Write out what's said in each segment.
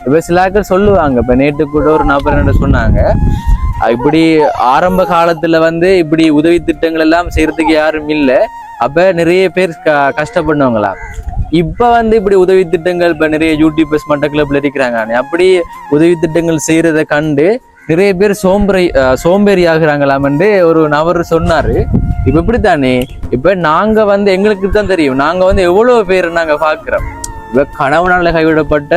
இப்ப சில ஆட்கள் சொல்லுவாங்க. இப்ப நேற்று கூட ஒரு நபர் என்ன சொன்னாங்க, இப்படி ஆரம்ப காலத்துல வந்து இப்படி உதவி திட்டங்கள் எல்லாம் செய்யறதுக்கு யாரும் இல்லை, அப்ப நிறைய பேர் கஷ்டப்படுவாங்களாம். இப்ப வந்து இப்படி உதவி திட்டங்கள் இப்ப நிறைய யூடியூபர்ஸ் மட்டக்களப்ல இருக்கிறாங்க, அப்படி உதவி திட்டங்கள் செய்யறதை கண்டு நிறைய பேர் சோம்பேறி ஆகுறாங்களாம்னு ஒரு நபர் சொன்னாரு. இப்ப இப்படித்தானே, இப்ப நாங்க வந்து எங்களுக்கு தான் தெரியும், நாங்க வந்து எவ்வளவு பேர் நாங்க பாக்குறோம். இப்ப கணவனால கைவிடப்பட்ட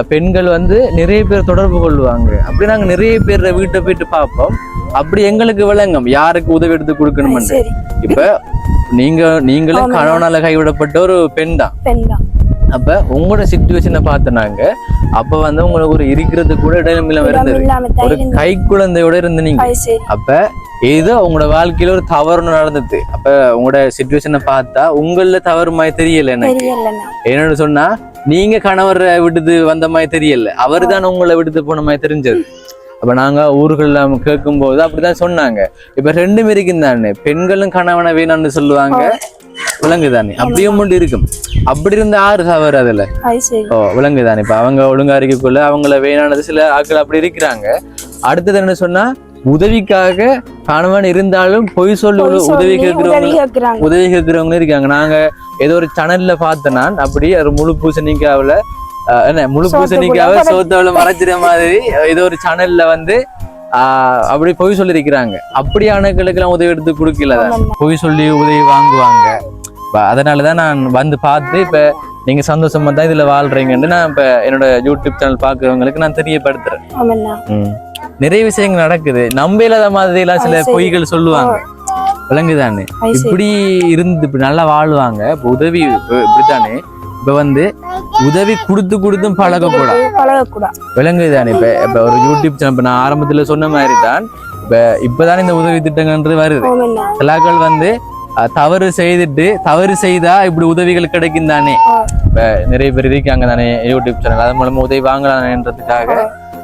பெண்கள் வந்து நிறைய பேர் தொடர்பு கொள்வாங்க. அப்படி நாங்க நிறைய பேர் வீட்டை போயிட்டு பார்ப்போம். அப்படி எங்களுக்கு விளங்கும் யாருக்கு உதவி எடுத்து கொடுக்கணும்னு. இப்ப நீங்களும் கணவனால கைவிடப்பட்ட ஒரு பெண் தான். அப்ப உங்களோட சிச்சுவேஷனை பார்த்தனாங்க, அப்ப வந்து உங்களுக்கு ஒரு இருக்கிறது கூட இடம் இல்லாம இருந்தது, ஒரு கை குழந்தையோட இருந்து நீங்க. அப்ப ஏதோ உங்களோட வாழ்க்கையில ஒரு தவறு நடந்தது. அப்ப உங்களோட சிச்சுவேஷனை பார்த்தா உங்கள தவறு மாதிரி தெரியல எனக்கு. என்னன்னு சொன்னா, நீங்க கணவரை விட்டுட்டு வந்த மாதிரி தெரியல, அவரு தான் உங்களை விட்டுட்டு போன மாதிரி தெரிஞ்சது. அப்ப நாங்க ஊர்கள்ல கேட்கும் போது அப்படிதான் சொன்னாங்க. இப்ப ரெண்டும் இருக்கும் தானே, பெண்களும் கணவனை வேணான்னு சொல்லுவாங்க, விலங்குதானே, அப்படியும் ஒன்று இருக்கும். அப்படி இருந்த ஆறு தவறு அதுல விலங்குதானே. இப்ப அவங்க ஒழுங்கா இருக்கக்குள்ள அவங்கள வேணானது சில ஆட்கள் அப்படி இருக்கிறாங்க. அடுத்தது என்ன சொன்னா, உதவிக்காக கணவன் இருந்தாலும் பொய் சொல்லி உதவி கேட்கிறவங்க இருக்காங்க. நாங்க ஏதோ ஒரு சேனல்ல பார்த்தேன் நான், அப்படி ஒரு முழு பூசணிக்காவில சோத்தாவில மறைச்சிற மாதிரி ஏதோ ஒரு சேனல்ல வந்து அப்படி பொய் சொல்லிருக்கிறாங்க. அப்படியானங்களுக்கு எல்லாம் உதவி எடுத்து கொடுக்கலதான், பொய் சொல்லி உதவி வாங்குவாங்க. அதனாலதான் நான் வந்து பார்த்து இப்ப நீங்க சந்தோஷமா தான் இதுல வாழ்றீங்கன்னு நான் இப்ப என்னோட யூடியூப் சேனல் பாக்குறவங்களுக்கு நான் தெரியப்படுத்துறேன். நிறைய விஷயங்கள் நடக்குது, நம்ப இல்லாத மாதிரி எல்லாம் சில பொய்கள் சொல்லுவாங்க, விலங்குதானே. இப்படி இருந்து இப்படி நல்லா வாழ்வாங்க. இப்ப உதவி இப்படித்தானே, இப்ப வந்து உதவி கொடுத்தும் பழகக்கூடாது, விலங்குதானே. இப்ப ஒரு யூடியூப் சேனல் நான் ஆரம்பத்துல சொன்ன மாதிரி தான், இப்பதானே இந்த உதவி திட்டங்கள்ன்றது வருது. சிலாக்கள் வந்து தவறு செய்தா இப்படி உதவிகள் கிடைக்கும் தானே. இப்ப நிறைய பேர் இருக்காங்க தானே யூடியூப் சேனல், அது மூலமா உதவி வாங்கலாம்ன்றதுக்காக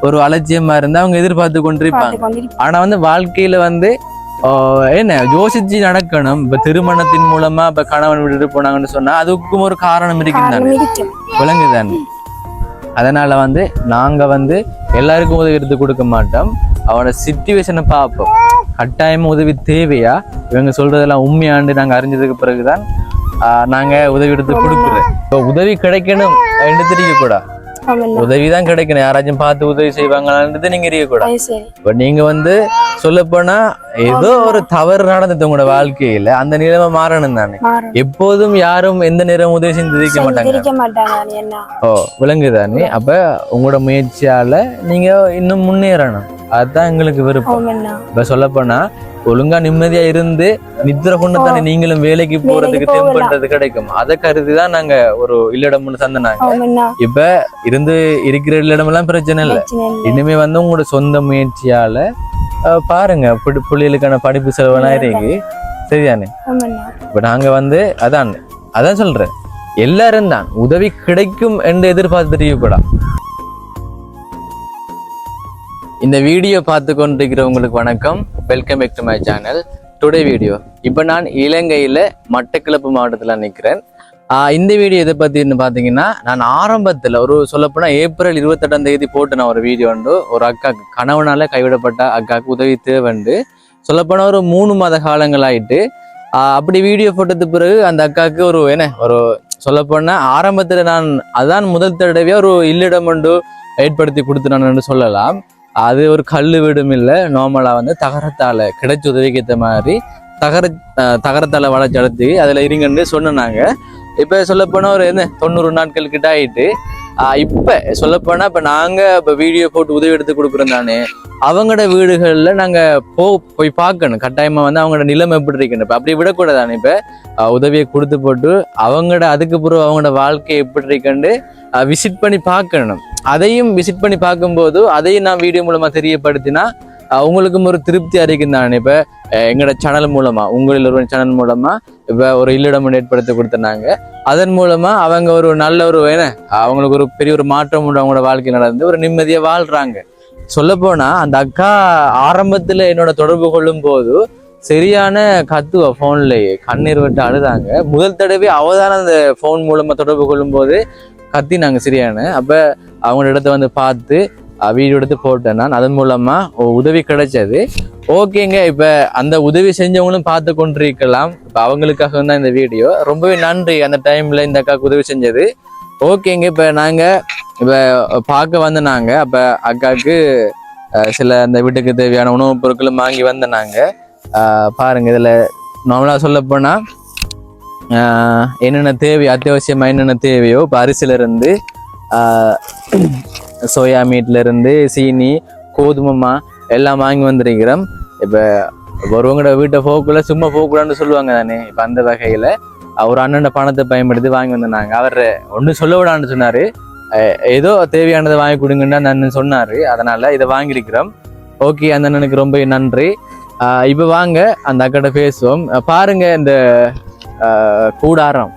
ஒரு அலட்சியமா இருந்தா அவங்க எதிர்பார்த்து கொண்டிருப்பாங்க. ஆனா வந்து வாழ்க்கையில வந்து என்ன யோசிச்சு நடக்கணும். இப்ப திருமணத்தின் மூலமா இப்ப கணவன் விட்டுட்டு போனாங்கன்னு சொன்னா அதுக்கும் ஒரு காரணம் இருக்குதானே, விலங்குதானே. அதனால வந்து நாங்க வந்து எல்லாருக்கும் உதவி எடுத்து கொடுக்க மாட்டோம், அவனோட சிச்சுவேஷனை பார்ப்போம். கட்டாயமா உதவி தேவையா, இவங்க சொல்றதெல்லாம் உண்மையாண்டு நாங்க அறிஞ்சதுக்கு பிறகுதான் நாங்க உதவி எடுத்து கொடுக்குறோம். இப்போ உதவி கிடைக்கணும் என்று தெரியக்கூடாது, உதவிதான் கிடைக்கணும். யாராச்சும் பார்த்து உதவி செய்வாங்களான்றது நீங்க இருக்கக்கூடாது. இப்ப நீங்க வந்து சொல்ல போனா ஏதோ ஒரு தவறு நடந்தது உங்களோட வாழ்க்கையில, அந்த நிலைமை மாறணும் தானே. எப்போதும் யாரும் எந்த நேரம் உதவி செஞ்சு இருக்க மாட்டாங்க. விலங்குதானே. அப்ப உங்களோட முயற்சியால நீங்க இன்னும் முன்னேறணும், அதுதான் எங்களுக்கு விருப்பம். இப்ப சொல்ல போனா ஒழுங்கா நிம்மதியா இருந்து நித்திர கொண்டு தானே நீங்களும் வேலைக்கு போறதுக்கு தெம்புன்றது கிடைக்கும். அதை கருதிதான் நாங்க ஒரு இல்லிடம் தந்தனாங்க. இப்ப இருந்து இருக்கிற இல்லிடம் எல்லாம் பிரச்சனை இல்லை. இனிமே வந்து உங்களோட சொந்த முயற்சியால பாருங்க, பிள்ளைகளுக்கான படிப்பு செலவெல்லாம் இருக்கு, சரிதானே. இப்ப நாங்க வந்து அதான் சொல்றேன், எல்லாரும் தான் உதவி கிடைக்கும் என்று எதிர்பார்த்து தெரியக்கூடாது. இந்த வீடியோ பார்த்து கொண்டிருக்கிறவங்களுக்கு வணக்கம், welcome back to my channel. Today video இப்போ நான் இலங்கையில் மட்டக்களப்பு மாவட்டத்தில் நிற்கிறேன். இந்த வீடியோ எதை பற்றின்னு பார்த்தீங்கன்னா, நான் ஆரம்பத்தில் ஒரு சொல்லப்போனால் ஏப்ரல் 28 போட்டு நான் ஒரு வீடியோ உண்டு, ஒரு அக்காவுக்கு கணவனால் கைவிடப்பட்ட அக்காவுக்கு உதவி தேவைண்டு சொல்லப்போனால் ஒரு 3 மாத காலங்கள் ஆயிட்டு. அப்படி வீடியோ போட்டது பிறகு அந்த அக்காவுக்கு ஒரு சொல்லப்போனால் ஆரம்பத்தில் நான் அதான் முதல் தடவையாக ஒரு இல்லிடம் ஒன்று ஏற்படுத்தி கொடுத்துனான்னு சொல்லலாம். அது ஒரு கல்லு வீடும் இல்லை, நார்மலாக வந்து தகரத்தால் கிடைச்ச உதவிக்கு ஏற்ற மாதிரி தகரத்தால் வளைச்சடுத்து அதில் இருங்கன்னு சொன்னாங்க. இப்போ சொல்லப்போனால் ஒரு 90 நாட்கள் கிட்ட ஆயிட்டு. இப்போ சொல்லப்போனால் இப்போ நாங்கள் இப்போ வீடியோ போட்டு உதவி எடுத்து கொடுக்குறோம் தானே, அவங்களோட வீடுகளில் நாங்கள் போய் பார்க்கணும். கட்டாயமாக வந்து அவங்களோட நிலைமை எப்படி இருக்கணும். இப்போ அப்படி விடக்கூடாதானே. இப்போ உதவியை கொடுத்து போட்டு அவங்களோட அதுக்கு பிறகு அவங்களோட வாழ்க்கை எப்படி இருக்குன்னு விசிட் பண்ணி பார்க்கணும். அதையும் விசிட் பண்ணி பார்க்கும்போது அதையும் நான் வீடியோ மூலமா தெரியப்படுத்தினா உங்களுக்கும் ஒரு திருப்தி அறிக்கும் தானே. இப்போ எங்களோட சேனல் மூலமா, உங்களில் ஒரு சேனல் மூலமா இப்போ ஒரு இல்லிடம் ஏற்படுத்தி கொடுத்துனாங்க. அதன் மூலமா அவங்க ஒரு நல்ல ஒரு அவங்களுக்கு ஒரு பெரிய ஒரு மாற்றம் உண்டு, அவங்களோட வாழ்க்கையில் நடந்து ஒரு நிம்மதியா வாழ்றாங்க. சொல்ல போனா அந்த அக்கா ஆரம்பத்துல என்னோட தொடர்பு கொள்ளும் போது சரியான கத்துவ போன்லயே கண்ணீர் விட்டு அழுதாங்க. முதல் தடவை அவதான அந்த போன் மூலமா தொடர்பு கொள்ளும் போது கத்தினாங்க சரியான. அப்ப அவங்க இடத்த வந்து பார்த்து வீடியோ எடுத்து போட்டேன் நான். அதன் மூலமா உதவி கிடைச்சது. ஓகேங்க, இப்ப அந்த உதவி செஞ்சவங்களும் பார்த்து கொண்டிருக்கலாம். இப்ப அவங்களுக்காக தான் இந்த வீடியோ. ரொம்பவே நன்றி அந்த டைம்ல இந்த அக்காவுக்கு உதவி செஞ்சது. ஓகேங்க, இப்ப நாங்க இப்ப பார்க்க வந்தனாங்க. அப்ப அக்காவுக்கு சில அந்த வீட்டுக்கு தேவையான உணவுப் பொருட்களும் வாங்கி வந்தனாங்க. பாருங்க, இதுல நார்மலா சொல்ல போனா என்னென்ன தேவையோ, அத்தியாவசியமா என்னென்ன தேவையோ, இப்போ அரிசில இருந்து சோயா மீட்ல இருந்து சீனி, கோதுமைமா எல்லாம் வாங்கி வந்திருக்கிறோம். இப்போ ஒருவங்களோட வீட்டை போக்குள்ள சும்மா போகக்கூடாதுன்னு சொல்லுவாங்க தானே. இப்போ அந்த வகையில அவர் அண்ணன் பணத்தை பயன்படுத்தி வாங்கி வந்தாங்க. அவர் ஒன்றும் சொல்ல விடான்னு சொன்னாரு. ஏதோ தேவையானதை வாங்கி கொடுங்கன்னு நான் சொன்னாரு. அதனால இதை வாங்கியிருக்கிறோம். ஓகே, அந்த அண்ணனுக்கு ரொம்ப நன்றி. இப்போ வாங்க அந்த அக்கட பேசுவோம். பாருங்க இந்த கூடாரம்,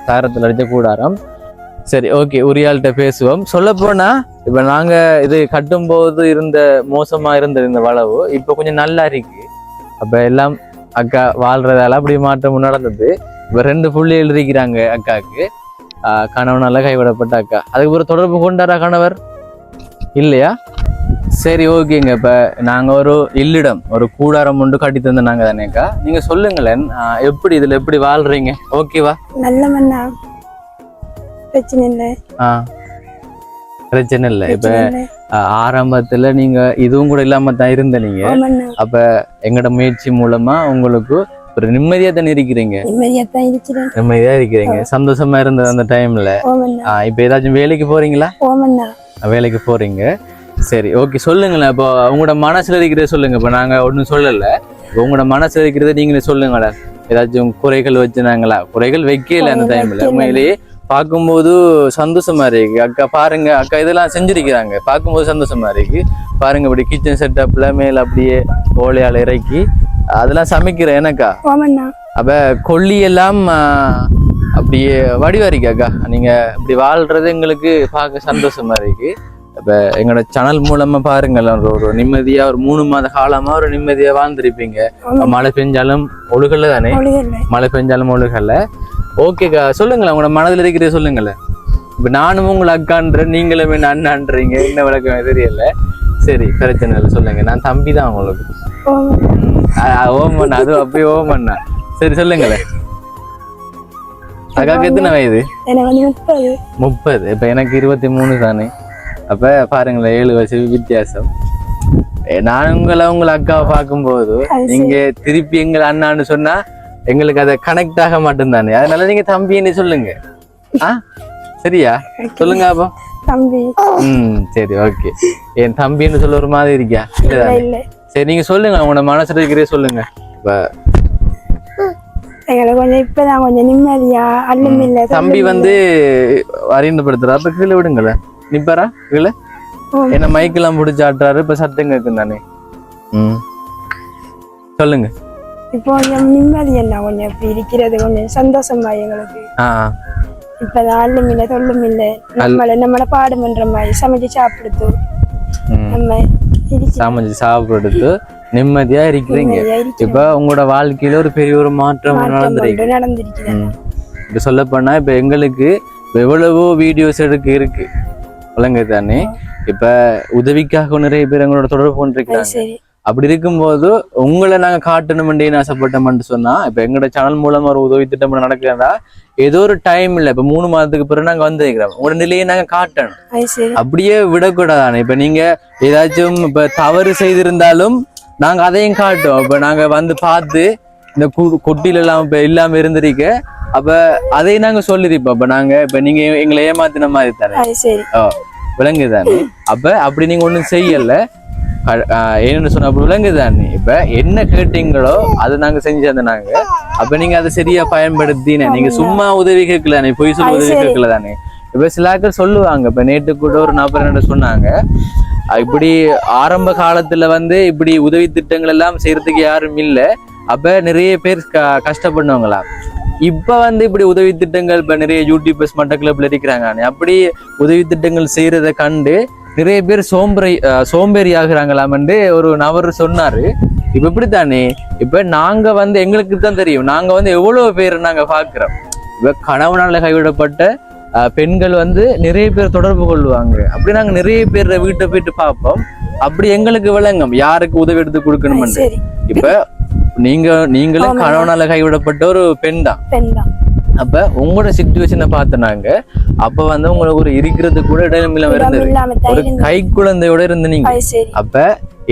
தாரத்தில் அடித்த கூடாரம். சரி, ஓகே, உரியாள்கிட்ட பேசுவோம். சொல்ல போனா இப்ப நாங்க இது கட்டும்போது இருந்த மோசமா இருந்தது இந்த வளவு, இப்ப கொஞ்சம் நல்லா இருக்கு. அப்ப எல்லாம் அக்கா வாழ்றதால அப்படி மாற்றம் நடந்தது. இப்ப 2 புள்ளிகள் இருக்கிறாங்க அக்காவுக்கு. கணவனால கைவிடப்பட்ட அக்கா. அதுக்கு ஒரு தொடர்பு கொண்டாரா கணவர் இல்லையா? சரி, ஓகேங்க. இப்ப நாங்க ஒரு இல்லிடம், ஒரு கூடாரம் ஒன்று கட்டி தந்தாங்க தானேக்கா. நீங்க சொல்லுங்களேன், எப்படி இதுல எப்படி வாழ்றீங்க? ஓகேவா? நல்ல மண்ணா, பிரச்சனை இல்லை. பிரச்சனை இல்லை. இப்ப ஆரம்பத்துல நீங்க இதுவும் கூட இல்லாம தான் இருந்த நீங்க. அப்ப எங்கட முயற்சி மூலமா உங்களுக்கு ஒரு நிம்மதியா தானே இருக்கிறீங்க? நிம்மதியா இருக்கிறீங்க, சந்தோஷமா இருந்தது அந்த டைம்ல. இப்ப ஏதாச்சும் வேலைக்கு போறீங்களா? வேலைக்கு போறீங்க. சரி, ஓகே, சொல்லுங்களேன். இப்போ உங்களோட மனசுல இருக்கிறத சொல்லுங்க. இப்ப நாங்க ஒன்னும் சொல்லல, உங்களோட மனசுல இருக்கிறத நீங்களே சொல்லுங்களேன். ஏதாச்சும் குறைகள் வச்சுனாங்களா? குறைகள் வைக்கல அந்த டைம்ல. உண்மையிலேயே பார்க்கும்போது சந்தோஷமா இருக்கு. அக்கா பாருங்க, அக்கா இதெல்லாம் செஞ்சிருக்கிறாங்க, பார்க்கும்போது சந்தோஷமா இருக்கு. பாருங்க, இப்படி கிச்சன் செட்டப்ல மேல அப்படியே ஓலையால இறக்கி அதெல்லாம் சமைக்கிறேன் எனக்கா. அப்ப கொல்லி எல்லாம் அப்படியே வடிவா இருக்கு அக்கா. நீங்க இப்படி வாழ்றது எங்களுக்கு பார்க்க சந்தோஷமா இருக்கு. இப்ப எங்களோட சேனல் மூலமா பாருங்கள், ஒரு நிம்மதியா ஒரு 3 மாத காலமா ஒரு நிம்மதியா வாழ்ந்துருப்பீங்க. மழை பெஞ்சாலும் ஒழுகல தானே, மழை பெஞ்சாலும் ஒழுகல. ஓகேக்கா, சொல்லுங்களேன், உங்களோட மனதில் இருக்கிறத சொல்லுங்களேன். இப்ப நானும் உங்களை அக்கான்ற, நீங்களும் என்ன அண்ணான்றீங்க, என்ன விளக்கமே தெரியல. சரி, பிரச்சனை இல்லை, சொல்லுங்க. நான் தம்பி தான் உங்களுக்கு. ஓமண்ணா, அது அப்படியே ஓமண்ணா. சரி, சொல்லுங்களேன். அக்காவுக்கு எத்தனை வயது? 30. இப்ப எனக்கு 23 தானே. அப்ப பாருங்களேன், 7 வருஷம் வித்தியாசம். நான் உங்களை அக்காவை பார்க்கும்போது நீங்க திருப்பி எங்களை அண்ணான்னு சொன்னா எங்களுக்கு அதை கனெக்ட் ஆக மாட்டேன். அதனால நீங்க தம்பின்னு சொல்லுங்க. சரியா? சொல்லுங்க அப்போ தம்பி. சரி, ஓகே. என் தம்பின்னு சொல்ல ஒரு மாதிரி இருக்கியா? இல்ல. சரி, நீங்க சொல்லுங்க, உங்களோட மனசுல இருக்கிறே சொல்லுங்க. இப்பதான் கொஞ்சம் நிம்மதியா அல்ல. தம்பி வந்து அறிமுகப்படுத்துறா, அப்ப கீழே விடுங்கள. நிப்பாரா கீழே? என்ன மைக்கெல்லாம் பிடிச்சி ஆட்டுறாரு, இப்ப சத்தம் கேட்கும் தானே. சொல்லுங்க. இப்போ கொஞ்சம் நிம்மதி என்ன, கொஞ்சம் இப்படி இருக்கிறது கொஞ்சம் சந்தோஷமா எங்களுக்கு. இப்பதான் அள்ளும் இல்லை தொல்லும் இல்லை, நம்மள பாடுமன்ற மாதிரி சமைச்சு சாப்பிடுத்து சமைச்சு சாப்பிடுத்து நிம்மதியா இருக்கிறீங்க. இப்ப உங்களோட வாழ்க்கையில ஒரு பெரிய ஒரு மாற்றம் நடந்திருக்கு. இப்ப சொல்ல போனா இப்ப எங்களுக்கு எவ்வளவோ வீடியோஸ் இருக்கு விளங்க தானே. இப்ப உதவிக்காக நிறைய பேர் எங்களோட தொடர்பு கொண்டிருக்கிறாங்க. அப்படி இருக்கும்போது உங்களை நாங்க காட்டணும்னு ஆசைப்பட்டோம்னு சொன்னா, இப்ப எங்களோட சேனல் மூலமா ஒரு உதவி திட்டம் நடக்குதுன்னா ஏதோ ஒரு டைம் இல்ல, இப்ப 3 மாதத்துக்கு பிறகு நாங்க வந்துருக்கிறோம். உங்களோட நிலையை நாங்க காட்டணும், அப்படியே விடக்கூடாதானே. இப்ப நீங்க ஏதாச்சும் இப்ப தவறு செய்திருந்தாலும் நாங்க அதையும் காட்டுவோம். இப்ப நாங்க வந்து பார்த்து இந்த கொட்டில எல்லாம் இப்ப இல்லாம இருந்திருக்க, அப்ப அதையும் நாங்க சொல்லிருப்போம். அப்ப நாங்க இப்ப நீங்க எங்களை ஏமாத்தின மாதிரி தானே, விளங்குதானே. அப்ப அப்படி நீங்க ஒண்ணும் செய்யல, என்னன்னு சொன்ன விளங்குதானே. இப்ப என்ன கேட்டீங்களோ அதை நாங்க செஞ்சு நாங்க. அப்ப நீங்க அதை சரியா பயன்படுத்தின, நீங்க சும்மா உதவி கேட்கல, பொய் சொல்ல உதவி கேட்கல தானே. இப்ப சிலாக்கள் சொல்லுவாங்க. இப்ப நேற்று கூட ஒரு நபர் என்ன சொன்னாங்க, இப்படி ஆரம்ப காலத்துல வந்து இப்படி உதவி திட்டங்கள் எல்லாம் செய்யறதுக்கு யாரும் இல்ல, அப்ப நிறைய பேர் கஷ்டப்படுவாங்களா. இப்ப வந்து இப்படி உதவி திட்டங்கள் இப்ப நிறைய யூடியூபர்ஸ் மட்டக்களப்ல இருக்கிறாங்க. அப்படி உதவி திட்டங்கள் செய்யறதை கண்டு நிறைய பேர் சோம்பேறி ஆகுறாங்களாமன்னு ஒரு நபர் சொன்னாரு. இப்ப இப்படித்தானே, இப்ப நாங்க வந்து எங்களுக்கு தான் தெரியும், நாங்க வந்து எவ்வளவு பேர் நாங்க பாக்குறோம். இப்ப கணவனால கைவிடப்பட்ட பெண்கள் வந்து நிறைய பேர் தொடர்பு கொள்வாங்க. அப்படி நாங்க நிறைய பேர் வீட்டை போயிட்டு பார்ப்போம். அப்படி எங்களுக்கு விளங்கும் யாருக்கு உதவி எடுத்து கொடுக்கணும்னு. இப்ப நீங்களும் கணவனால கைவிடப்பட்ட ஒரு பெண் தான். அப்ப உங்களோட சிச்சுவேஷனை பார்த்தனாங்க. அப்ப வந்து உங்களுக்கு ஒரு இருக்கிறது கூட இடையில இருந்தது, ஒரு கை குழந்தையோட இருந்தீங்க. அப்ப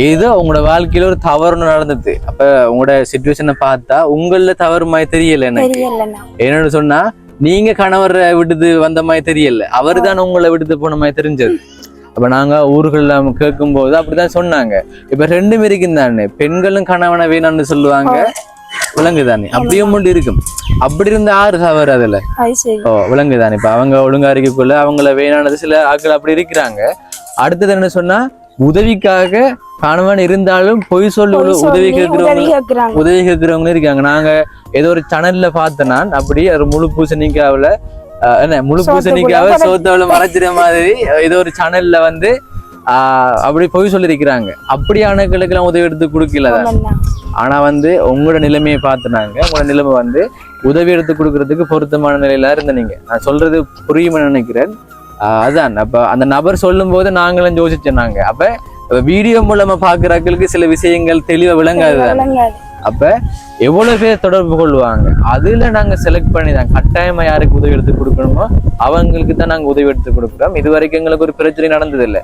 ஏதோ உங்களோட வாழ்க்கையில ஒரு தவறு நடந்தது. அப்ப உங்களோட சிச்சுவேஷனை பார்த்தா உங்கள தவறு மாதிரி தெரியல எனக்கு. என்னன்னு சொன்னா நீங்க கணவரை விட்டுட்டு வந்த மாதிரி தெரியல, அவரு தான் உங்களை விட்டுட்டு போன மாதிரி தெரிஞ்சது. அப்ப நாங்க ஊர்கள்ல கேட்கும் போது அப்படிதான் சொன்னாங்க. இப்ப ரெண்டு பேருக்கும் தானே, பெண்களும் கணவனை வேணாம்னு சொல்லுவாங்க, விலங்குதானே அப்படியும் மட்டும் இருக்கும். அப்படி இருந்த ஆறு தவறு அதுல விலங்குதானே. இப்ப அவங்க ஒழுங்கா இருக்கக்குள்ள அவங்கள வேணானது சில ஆட்கள் அப்படி இருக்கிறாங்க. அடுத்தது என்ன சொன்னா, உதவிக்காக கணவன் இருந்தாலும் பொய் சொல்லி உதவி கேட்கிறவங்க இருக்காங்க. நாங்க ஏதோ ஒரு சேனல்ல பார்த்தேன் நான், அப்படி ஒரு முழு பூசணிக்காவில முழு பூசணிக்காவை சோத்தாவில மறைச்சிற மாதிரி ஏதோ ஒரு சேனல்ல வந்து அப்படி பொய் சொல்லியிருக்கிறாங்க. அப்படியானங்களுக்கு எல்லாம் உதவி எடுத்து கொடுக்கல. ஆனா வந்து உங்களோட நிலைமையை பார்த்துனாங்க. உங்களோட நிலைமை வந்து உதவி எடுத்து கொடுக்கறதுக்கு பொருத்தமான நிலையில இருந்தீங்க. நான் சொல்றது புரியும்னு நினைக்கிறேன். அதான் அப்ப அந்த நபர் சொல்லும் போது நாங்களும் யோசிச்சோம். அப்ப வீடியோ மூலமா பாக்குறாக்களுக்கு சில விஷயங்கள் தெளிவா விளங்காது. அப்ப எவ்வளவு பேர் தொடர்பு கொள்வாங்க, அதுல நாங்க செலக்ட் பண்ணி தான் கட்டாயமா யாருக்கு உதவி எடுத்து கொடுக்கணுமோ அவங்களுக்கு தான் நாங்க உதவி எடுத்து கொடுக்குறோம். இது வரைக்கும் எங்களுக்கு ஒரு பிரச்சனை நடந்தது இல்லை.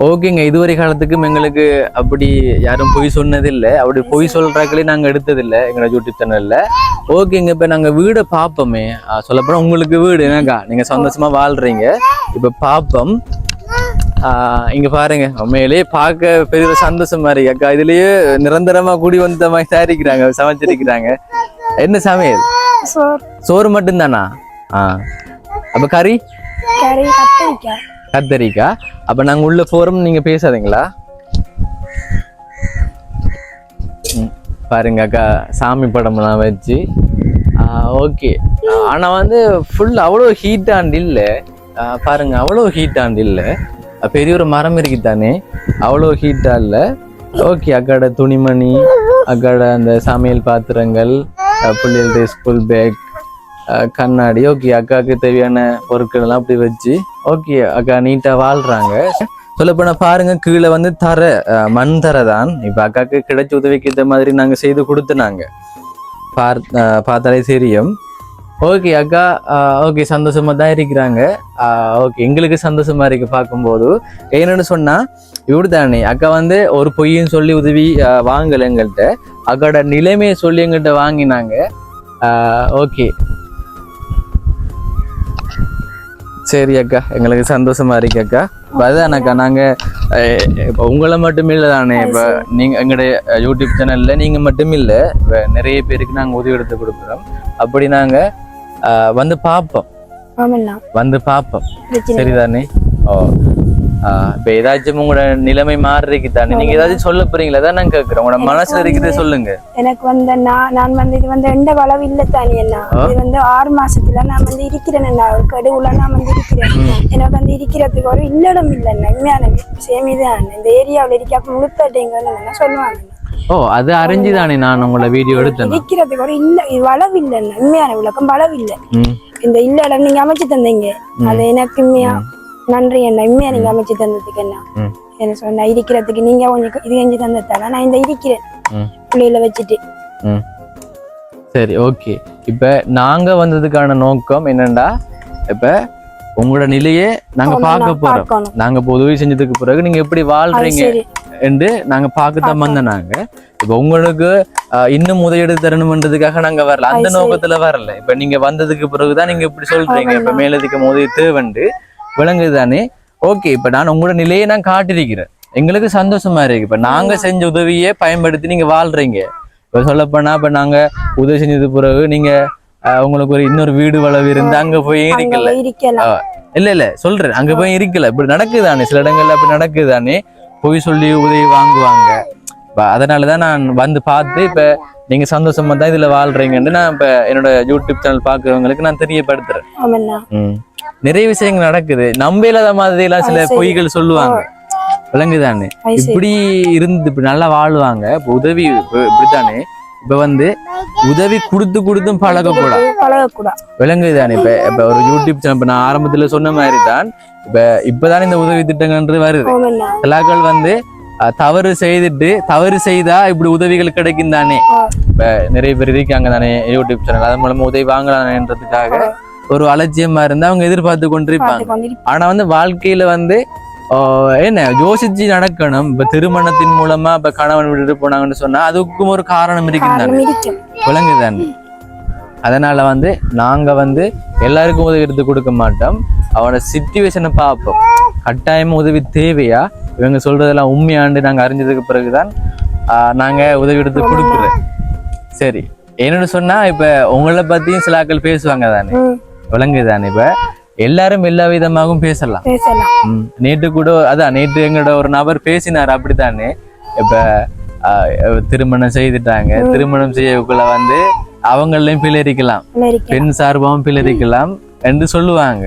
ஓகேங்க, இதுவரை காலத்துக்கும் எங்களுக்கு அப்படி யாரும் பொய் சொன்னதில்லை. அப்படி பொய் சொல்றாக்களே நாங்க எடுத்ததில்லை எங்களோட யூடியூப் சேனல்ல. ஓகேங்க, இப்ப நாங்க வீடை பார்ப்போமே. சொல்லப்போனா உங்களுக்கு வீடு என்னக்கா, நீங்க சந்தோஷமா வாழ்றீங்க. இப்ப பார்ப்போம். இங்க பாருங்க, உண்மையிலேயே பார்க்க பெரிய சந்தோஷமா இருக்கு அக்கா. இதுலயே நிரந்தரமா கூடி வந்த மாதிரி தயாரிக்கிறாங்க, சமைச்சிருக்கிறாங்க. என்ன சமையல்? சோறு மட்டும்தானா? அப்ப கறி கத்தரிக்காய். அப்ப நாங்க உள்ள போறோம், நீங்க பேசாதீங்களா? பாருங்க அக்கா, சாமி படம்லாம் வச்சு. ஓகே, ஆனா வந்து ஃபுல் அவ்வளோ ஹீட்டாண்டு இல்லை. பாருங்க, அவ்வளோ ஹீட்டாண்டு இல்லை. பெரிய ஒரு மரம் இருக்குதானே, அவ்வளோ ஹீட்டா இல்லை. ஓகே, அக்காட துணிமணி, அக்காட அந்த சமையல் பாத்திரங்கள், பிள்ளைகளுடைய ஸ்கூல் பேக், கண்ணாடி. ஓகே, அக்காவுக்கு தேவையான பொருட்கள் எல்லாம் அப்படி வச்சு ஓகே அக்கா நீட்டா வாழ்றாங்க. சொல்லப்போனா பாருங்க, கீழே வந்து தர மண் தர தான். இப்ப அக்காவுக்கு கிடைச்ச உதவிக்கு இந்த மாதிரி நாங்க செய்து கொடுத்துனாங்க. பார்த்தாலே தெரியும். ஓகே அக்கா, ஓகே சந்தோஷமா தான் இருக்கிறாங்க. ஓகே, எங்களுக்கு சந்தோஷமா இருக்கு பார்க்கும்போது. என்னன்னு சொன்னா இப்படித்தானே, அக்கா வந்து ஒரு பொய்யும் சொல்லி உதவி வாங்கல எங்கள்கிட்ட, அக்காட நிலைமையை சொல்லி எங்கள்கிட்ட வாங்கினாங்க. ஓகே சரி அக்கா, எங்களுக்கு சந்தோஷமா இருக்கு அக்கா. அதுதானக்கா, நாங்க இப்போ உங்களை மட்டும் இல்லை தானே, இப்போ நீங்க எங்களுடைய யூடியூப் சேனல்ல நீங்க மட்டும் இல்லை, நிறைய பேருக்கு நாங்க உதவி எடுத்து கொடுக்குறோம். அப்படி நாங்க வந்து பார்ப்போம். சரிதானே? ஓ, இப்ப ஏதாச்சும் உங்களோட நிலைமை மாறுறதுக்கு தானே நீங்க ஏதாச்சும் சொல்ல போறீங்களா? தான் நான் கேட்கிறேன், உங்களோட மனசுல இருக்கிறத சொல்லுங்க. எனக்கு வந்து நான் வந்து இது வந்து எந்த வளவு இல்லை தானே. இது வந்து 6 மாசத்துல நான் வந்து இருக்கிறேன், கடுவுல நான் வந்து இருக்கிறேன். எனக்கு வந்து இருக்கிறதுக்கு ஒரு இல்லடம் இல்லைன்னா உண்மையான சேமிதான். இந்த ஏரியாவில் இருக்க முழுத்தட்டைங்கன்னு சொல்லுவாங்க. ஓ, அது அறிஞ்சுதானே நான் உங்களை வீடியோ எடுத்தேன். இருக்கிறதுக்கு ஒரு இல்ல வளவு இல்லைன்னா உண்மையான விளக்கம் வளவு இல்லை. இந்த இல்லடம் நீங்க அமைச்சு தந்தீங்க, அது எனக்கு உண்மையா நன்றி. என்ன உண்மையா நீங்க அமைச்சு தந்ததுக்கு என்ன சொன்ன இருக்கிறதுக்கு நீங்க கொஞ்சம் இது செஞ்சு தந்ததால நான் இந்த இருக்கிறேன் பிள்ளைகளை வச்சுட்டு. சரி, ஓகே. இப்ப நாங்க வந்ததுக்கான நோக்கம் என்னண்டா, இப்ப உங்களோட நிலையே நாங்க பார்க்க போறோம். நாங்க உதவி செஞ்சதுக்கு பிறகு நீங்க எப்படி வாழ்றீங்க என்று நாங்க பார்க்கத்தான் வந்தோம். இப்ப உங்களுக்கு இன்னும் உதவி எடுத்து தரணும்ன்றதுக்காக நாங்க வரல, அந்த நோக்கத்துல வரல. இப்ப நீங்க வந்ததுக்கு பிறகுதான் நீங்க இப்படி சொல்றீங்க, இப்ப மேலதிக உதவி தேவைண்டு விளங்குதுதானே? ஓகே, இப்ப நான் உங்களோட நிலையை நான் காட்டிருக்கிறேன், எங்களுக்கு சந்தோஷமா இருக்கு. இப்ப நாங்க செஞ்ச உதவியை பயன்படுத்தி நீங்க வாழ்றீங்க. இப்ப சொல்லப்போனா, இப்ப நாங்க உதவி செஞ்சது பிறகு நீங்க உங்களுக்கு ஒரு இன்னொரு வீடு வளவு இருந்து அங்க போய் இருக்கல. இல்ல சொல்றேன், அங்க போய் இருக்கல. இப்படி நடக்குதானே, சில இடங்கள்ல அப்படி நடக்குதானே, போய் சொல்லி உதவி வாங்குவாங்க. அதனாலதான் நான் வந்து பார்த்து இப்ப நீங்க சந்தோஷமா தான் இதுல வாழ்றீங்கன்னு நான் இப்ப என்னோட யூடியூப் சேனல் பாக்குறவங்களுக்கு நான் தெரியப்படுத்துறேன். நிறைய விஷயங்கள் நடக்குது, நம்ப இல்லாத மாதிரி எல்லாம் சில பொய்கள் சொல்லுவாங்க, விளங்குதானே? இப்படி இருந்து இப்படி நல்லா வாழ்வாங்க. இப்ப உதவி இப்படித்தானே, இப்ப வந்து உதவி கொடுத்தும் பழகக்கூடாது, பழகக்கூடாது. விளங்குதானே? இப்ப ஒரு யூடியூப் சேனல், இப்ப நான் ஆரம்பத்துல சொன்ன மாதிரி தான் இப்பதானே இந்த உதவி திட்டங்கள்ன்றது வருது. எல்லாக்கள் வந்து தவறு செய்தா இப்படி உதவிகள் கிடைக்கும் தானே. இப்ப நிறைய பேர் இருக்காங்க தானே யூடியூப் சேனல், அதன் மூலமா உதவி வாங்கலாம்ன்றதுக்காக ஒரு அலட்சியமா இருந்தா அவங்க எதிர்பார்த்து கொண்டிருப்பாங்க. ஆனா வந்து வாழ்க்கையில வந்து என்ன யோசிச்சு நடக்கணும். இப்ப திருமணத்தின் மூலமா இப்ப கணவன் விட்டுட்டு போனாங்கன்னு சொன்னா அதுக்கும் ஒரு காரணம் இருக்குதானே, விளங்குதானே? அதனால வந்து நாங்க வந்து எல்லாருக்கும் உதவி எடுத்து கொடுக்க மாட்டோம். அவனோட சிச்சுவேஷனை பார்ப்போம். கட்டாயமா உதவி தேவையா, இவங்க சொல்றதெல்லாம் உண்மையாண்டு நாங்க அறிஞ்சதுக்கு பிறகுதான் நாங்க உதவி எடுத்து கொடுக்குறோம். சரி, என்னன்னு சொன்னா இப்ப உங்களை பத்தியும் சில ஆட்கள் பேசுவாங்க தானே, விளங்குதானே? இப்ப எல்லாரும் எல்லா விதமாகவும் பேசலாம். நேற்று கூட நேற்று எங்களோட ஒரு நபர் பேசினார் அப்படித்தானே. இப்ப திருமணம் செய்துட்டாங்க, திருமணம் செய்யக்குள்ள வந்து அவங்களையும் பிள்ளரிக்கலாம், பெண் சார்பாகவும் பிள்ளரிக்கலாம் என்று சொல்லுவாங்க.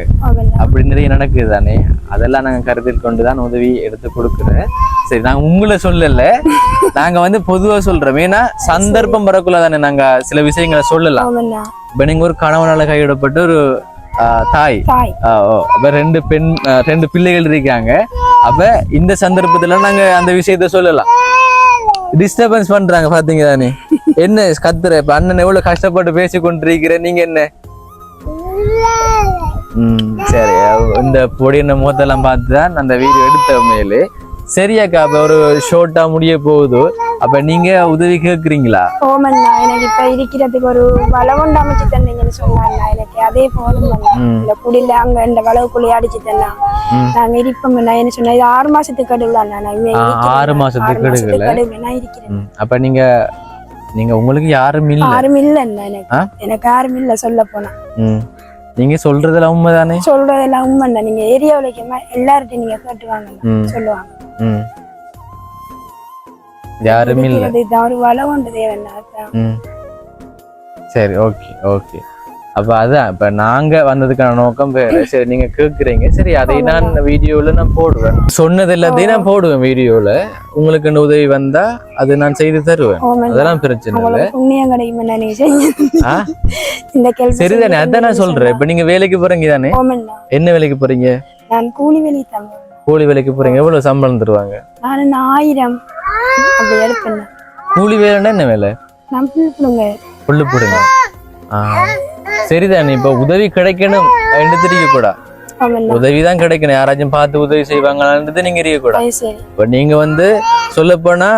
அப்படி நிறைய நடக்குது தானே. அதெல்லாம் நாங்க கருத்தில் கொண்டுதான் உதவி எடுத்து கொடுக்குறோம். சரி, நாங்க உங்களை சொல்லல, நாங்க வந்து பொதுவா சொல்றோம். ஏன்னா சந்தர்ப்பம் வரக்குள்ள தானே நாங்க சில விஷயங்களை சொல்லலாம். இப்ப நீங்க ஒரு கணவனால கைவிடப்பட்ட ஒரு தாய், அப்ப ரெண்டு பிள்ளைகள் இருக்காங்க. அப்ப இந்த சந்தர்ப்பத்துல நாங்க அந்த விஷயத்த சொல்லலாம். டிஸ்டர்பன்ஸ் பண்றாங்க பாத்தீங்க தானே, என்ன கத்துற? இப்ப அண்ணன் எவ்வளவு கஷ்டப்பட்டு பேசி கொண்டிருக்கிற, நீங்க என்ன? சரி, இந்த பொடியின முகத்தெல்லாம் பார்த்துதான் அந்த வீடியோ எடுத்த மேலே. சரியாக்கா, அப்ப ஒரு ஷோர்ட்டா முடிய போகுது. அப்ப நீங்க உதவி கேக்குறீங்களா? ஓமண்ணா, எனக்கு இப்ப இருக்கிறதுக்கு ஒரு வளவுண்டு அமைச்சு தந்தீங்கன்னு சொன்னாங்க. எனக்கு அதே போதும் இந்த குடியில அங்க இந்த வளவுக்குள்ளே அடிச்சு தந்தா நாங்க இருப்போம். என்ன சொன்னா, இது 6 மாசத்துக்கு கடுவில்ல. 6 மாசத்துக்கு கடுவில்ல இருக்கிறேன். அப்ப நீங்க உங்களுக்கு யாரும் இல்ல? யாரும் இல்ல, எனக்கு யாரும் இல்ல. சொல்ல போனா நீங்க சொல்றதெல்லாம் உண்மைதானே? சொல்றதெல்லாம் உண்மைதான். நீங்க ஏரியாவுல எல்லார்ட்டையும் நீங்க கேட்டுவாங்க, சொல்லுவாங்க. யாருமே இல்ல. இதுதான் ஒரு வளவுண்டு தேவைன்னா. சரி, ஓகே. அப்ப அதான் இப்ப நாங்க வந்ததுக்கான நோக்கம் வேற. சரி, நீங்க கேக்குறீங்க. சரி, அதை நான் வீடியோல நான் போடுவேன். சொன்னது எல்லாத்தையும் நான் போடுவேன் வீடியோல. உங்களுக்கு என்ன உதவி வந்தா அது நான் செய்து தருவேன். அதெல்லாம் பிரச்சனை இல்ல. சரிதானே, அதான் நான் சொல்றேன். இப்ப நீங்க வேலைக்கு போறீங்க தானே? என்ன வேலைக்கு போறீங்க? நான் கூலி வேலைக்கு தான். கூலி வேலைக்கு போறீங்க. எவ்வளவு சம்பளம் தருவாங்க? நான் 1000 அப்படி எடுப்பேன். கூலி வேலைன்னா என்ன வேலை? நான் புல்லு போடுங்க. சரிதானே, இப்ப உதவி கிடைக்கணும் என்று தெரிய கூட, உதவிதான் கிடைக்கணும். யாராச்சும் பார்த்து உதவி செய்வாங்களான்றது நீங்க இருக்கக்கூடாது. இப்ப நீங்க வந்து சொல்ல போனா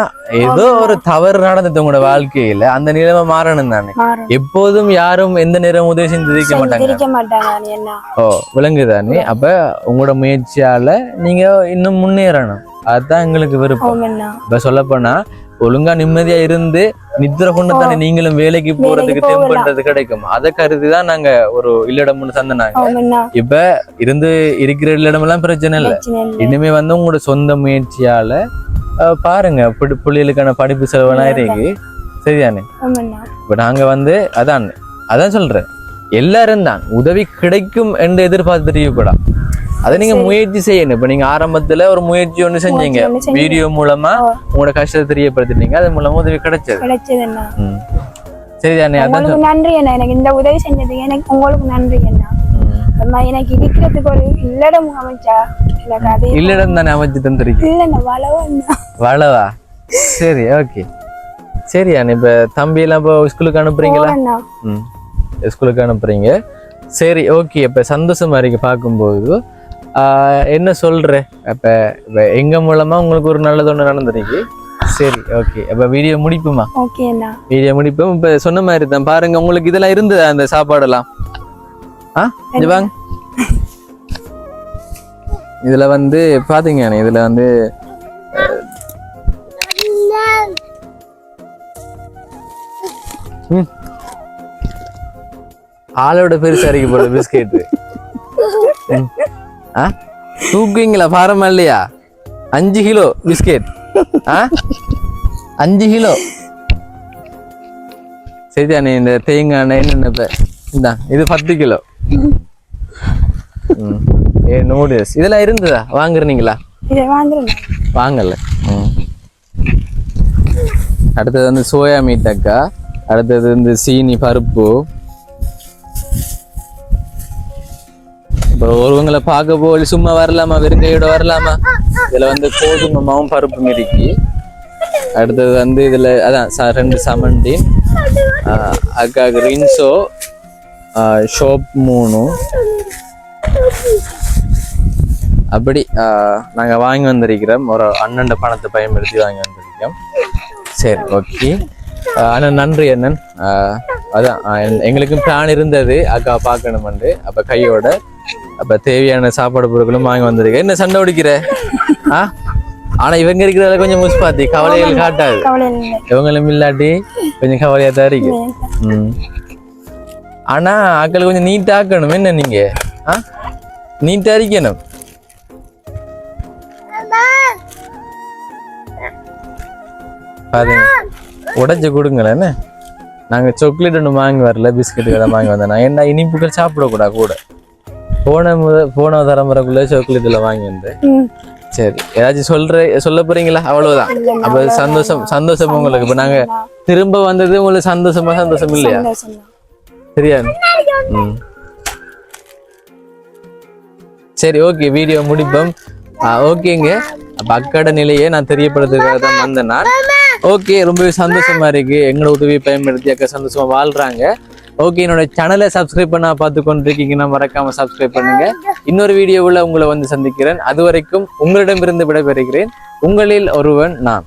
ஏதோ ஒரு தவறு நடந்தது உங்களோட வாழ்க்கையில, அந்த நிலைமை மாறணும் தானே. எப்போதும் யாரும் எந்த நேரம் உதவி செஞ்சு மாட்டாங்க. விளங்குதானே. அப்ப உங்களோட முயற்சியால நீங்க இன்னும் முன்னேறணும். அதுதான் எங்களுக்கு விருப்பம். இப்ப சொல்ல போனா ஒழுங்கா நிம்மதியா இருந்து நித்திர கொண்டு தானே நீங்களும் வேலைக்கு போறதுக்கு தெம்புன்றது கிடைக்கும். அதை கருதிதான் நாங்க ஒரு இல்லடம்னு தந்தனாங்க. இப்ப இருக்கிற இல்லடமெல்லாம் பிரச்சனை இல்லை. இனிமே வந்து உங்களோட சொந்த முயற்சியால பாருங்க, பிள்ளைகளுக்கான படிப்பு செலவெல்லாம் இருக்கு. சரிதானே? இப்ப நாங்க வந்து அதான் சொல்றேன், எல்லாரும் தான் உதவி கிடைக்கும் என்று எதிர்பார்த்து தெரியக்கூடாது. அதை நீங்க முயற்சி செய்யணும். இப்ப நீங்க ஆரம்பத்துல ஒரு முயற்சி ஒண்ணு செஞ்சீங்க, வீடியோ மூலமா உங்களோட கஷ்டத்தை தெரியப்படுத்தினீங்க, அது மூலமா உதவி கிடைச்சது. சரிதானே? அதான் நன்றி அண்ணா, எனக்கு இந்த உதவி செஞ்சது. எனக்கு உங்களுக்கு நன்றி அண்ணா. எனக்கு இருக்கிறதுக்கு ஒரு இல்லடம் அமைச்சா, எனக்கு அதே இல்லடம் தானே அமைச்சு தந்துருக்கு. இல்ல, வளவா? சரி, ஓகே. சரி அண்ணா, இப்ப தம்பி எல்லாம் இப்போ ஸ்கூலுக்கு அனுப்புறீங்களா? ஸ்கூலுக்கு அனுப்புறீங்க. சரி, ஓகே. இப்ப சந்தோஷமா இருக்கு பார்க்கும்போது. என்ன சொல்ற, அப்ப எங்க மூலமா உங்களுக்கு ஒரு நல்லது ஒண்ணு நடந்துருக்கு. சரி, ஓகே. அப்ப வீடியோ முடிப்புமா? வீடியோ முடிப்போம். இப்ப சொன்ன மாதிரி தான் பாருங்க, உங்களுக்கு இதெல்லாம் இருந்தது அந்த சாப்பாடெல்லாம். வாங்க, இதுல வந்து பாத்தீங்க, இதுல வந்து ஆளோட பெருசா இருக்கு போல பிஸ்கெட். தூக்குவீங்களா? பாரமா இல்லையா? 5 கிலோ பிஸ்கெட். 5 கிலோ. சரிதானே? இந்த தேங்காய் என்னென்ன இது 10 கிலோ. நூடுல்ஸ் இதெல்லாம் இருந்ததா? வாங்குறீங்களா? வாங்கல. அடுத்தது வந்து சோயா மீட் அக்கா. அடுத்தது இந்த சீனி பருப்பு. அப்புறம் ஒருவங்களை பார்க்க போய் சும்மா வரலாமா, வெறுங்கையோட வரலாமா. இதுல வந்து கோதுமை மாவும் பருப்பும் இருக்கு. அடுத்தது வந்து இதுல அதான் 2 சமண்டி, அக்காவுக்கு ரின்சோ, ஷோப் 3. அப்படி நாங்க வாங்கி வந்திருக்கிறோம். ஒரு அண்ணன் பணத்தை பயன்படுத்தி வாங்கி வந்திருக்கோம். சரி, ஓகே அண்ணன், நன்றி அண்ணன். அதான் எங்களுக்கும் பிளான் இருந்தது அக்கா பார்க்கணுமெண்டு. அப்ப கையோட அப்ப தேவையான சாப்பாடு பொருட்களும் வாங்கி வந்திருக்கேன். என்ன சண்டை ஓடிக்கிற? ஆனா இவங்க இருக்கிறதால கொஞ்சம் முஸ்பாத்தி கவலைகள் காட்டாது. இவங்களும் இல்லாட்டி கொஞ்சம் கவலையா தான் இருக்கு. ஆனா ஆக்கள் கொஞ்சம் நீட்டா ஆக்கணும். என்ன நீங்க நீட்டா இருக்கணும். பாருங்க, உடைச்சு கொடுங்களேன்னு. நாங்க சாக்லேட் ஒன்று வாங்கி வரல, பிஸ்கெட்டுகளை வாங்கி வந்தேன். நான் என்ன இனிப்புகள் சாப்பிடக்கூடாது கூட. போன தலைமுறைக்குள்ள சாக்லேட்ல வாங்கி வந்தேன். சரி, ஏதாச்சும் சொல்ல போறீங்களா? அவ்வளவுதான். அப்ப சந்தோஷம் உங்களுக்கு. இப்ப நாங்க திரும்ப வந்தது உங்களுக்கு சந்தோஷம் இல்லையா? சரியா? சரி, ஓகே, வீடியோ முடிப்போம். ஓகேங்க. அப்ப அக்காட நிலையை நான் தெரியப்படுத்துறதுக்காக தான் வந்தேன் நான். ஓகே, ரொம்பவே சந்தோஷமா இருக்கு. எங்களோட உதவியை பயன்படுத்தி அக்கா சந்தோஷமா வாழ்றாங்க. ஓகே, என்னோட சேனலை சப்ஸ்கிரைப் பண்ண பார்த்து கொண்டிருக்கீங்கன்னா மறக்காம சப்ஸ்கிரைப் பண்ணுங்க. இன்னொரு வீடியோவில் உங்களை வந்து சந்திக்கிறேன். அது வரைக்கும் உங்களிடமிருந்து விடைபெறுகிறேன். உங்களில் ஒருவன் நான்.